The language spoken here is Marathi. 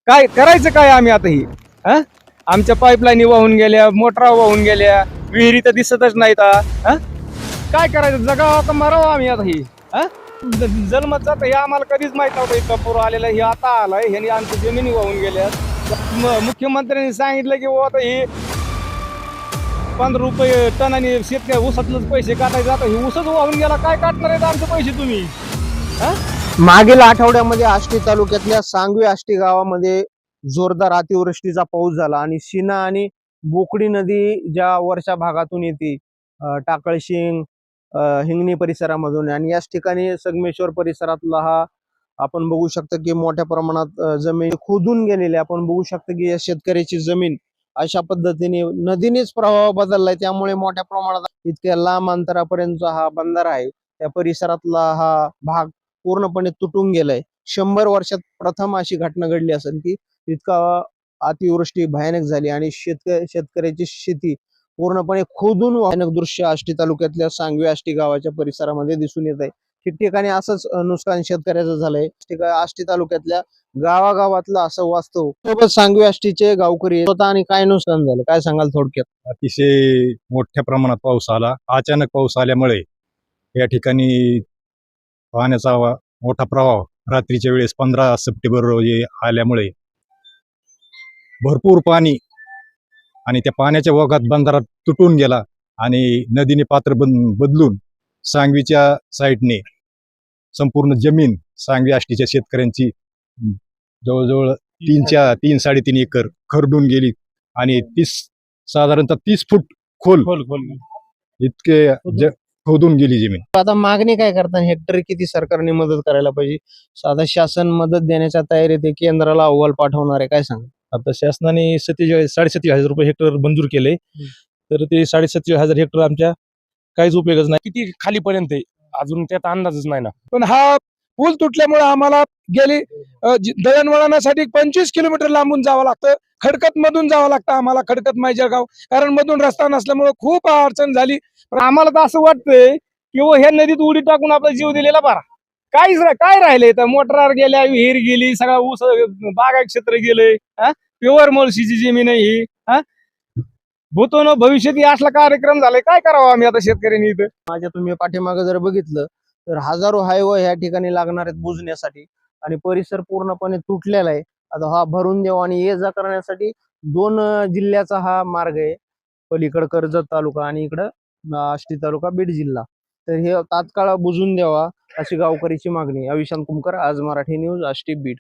काय करायचं काय आम्ही आता ही हा? आमच्या पाईपलाईनी वाहून गेल्या, मोटरा वाहून गेल्या, विहिरी तर दिसतच नाहीत हा? काय करायचं, जगावं का मरावं आम्ही आता ही हा? जन्मत जात हे आम्हाला कधीच माहित नव्हतं, इतका पूर आलेला हे आता आलाय, ह्यानी आमच्या जमिनी वाहून गेल्या. मुख्यमंत्र्यांनी सांगितलं की आता हे 15 रुपये टन आणि शेतकरी ऊसातलंच पैसे काटायचे, आता हे ऊसच वाहून गेला, काय काटणार आहेत आमचे पैसे तुम्ही हा? मागील आठवड्यामध्ये आष्टी तालुक्यातल्या सांगवी आष्टी गावामध्ये जोरदार अतिवृष्टीचा पाऊस झाला आणि शिना आणि बोकडी नदी ज्या वरच्या भागातून येते टाकळशिंग हिंगणी परिसरामधून आणि याच ठिकाणी संगमेश्वर परिसरातला हा आपण बघू शकतो की मोठ्या प्रमाणात जमीन खोदून गेलेली आपण बघू शकतो की या शेतकऱ्याची जमीन अशा पद्धतीने नदीनेच प्रवाह बदललाय, त्यामुळे मोठ्या प्रमाणात इतक्या लांब अंतरापर्यंत हा बंधारा आहे त्या परिसरातला हा भाग पूर्णपणे तुटून गेलाय. 100 वर्षात प्रथम अशी घटना घडली असेल की इतका अतिवृष्टी भयानक झाली आणि शेतकऱ्याची शेती पूर्णपणे खोदून भयानक दृश्य आष्टी तालुक्यातल्या सांगवी आष्टी गावाच्या परिसरामध्ये दिसून येत आहे. ठिकठिकाणी असंच नुकसान शेतकऱ्याचं झालंय. आष्टी तालुक्यातल्या गावागावातलं असं वास्तव सोबत सांगवी आष्टीचे गावकरी होता आणि काय नुकसान झालं काय सांगाल थोडक्यात? अतिशय मोठ्या प्रमाणात पाऊस आला. अचानक पाऊस आल्यामुळे या ठिकाणी पाण्याचा मोठा प्रवाह रात्रीच्या वेळेस 15 सप्टेंबर रोजी आल्यामुळे भरपूर पाणी आणि त्या पाण्याच्या ओघात बंधारा तुटून गेला आणि नदीने पात्र बदलून सांगवीच्या साईडने संपूर्ण जमीन सांगवी आष्टीच्या शेतकऱ्यांची जवळजवळ 3-3.5 एकर खरडून गेली आणि साधारणतः 30 फूट खोल इतके खोदून गेली जमीन. आता मागणी काय करताना हेक्टरी किती सरकारने मदत करायला पाहिजे? साधा शासन मदत देण्याच्या तयारीत केंद्राला अहवाल पाठवणार आहे, काय सांगा? आता शासनाने 27,500 रुपये हेक्टर मंजूर केले, तर ते 27,500 हेक्टर आमच्या काहीच उपयोगच नाही. किती खालीपर्यंत आहे अजून त्यात अंदाजच नाही ना. पण हा पूल तुटल्यामुळे आम्हाला गेली दळणवळणासाठी 25 किलोमीटर लांबून जावं लागतं. खडकत मधून जावं लागतं आम्हाला, खडकत मायजळगाव, कारण मधून रस्ता नसल्यामुळे खूप अडचण झाली. पण आम्हाला तर असं वाटतंय की ह्या नदीत उडी टाकून आपला जीव दिलेला बरा. काय राहिले तर मोटरार गेल्या, विहीर गेली, सगळा ऊस बागायत क्षेत्र गेलंय, प्युअर मुळशीची जमीन आहे ही. भूतोन भविष्यात असला कार्यक्रम झालाय, काय करावं आम्ही आता शेतकऱ्यांनी इथं? माझ्या तुम्ही पाठीमागे जर बघितलं तर हजारो हायवे ह्या ठिकाणी लागणार आहेत बुजण्यासाठी आणि परिसर पूर्णपणे तुटलेला आहे. आता हा भरून देवा आणि ये जा करण्यासाठी 2 जिल्ह्याचा हा मार्ग आहे, पलीकडे कर्जत तालुका आणि इकडं आष्टी तालुका बीड जिल्हा. तर हे तात्काळ बुजून द्यावा अशी गावकरीची मागणी. अविशांत कुमकर, आज मराठी न्यूज, आष्टी, बीड.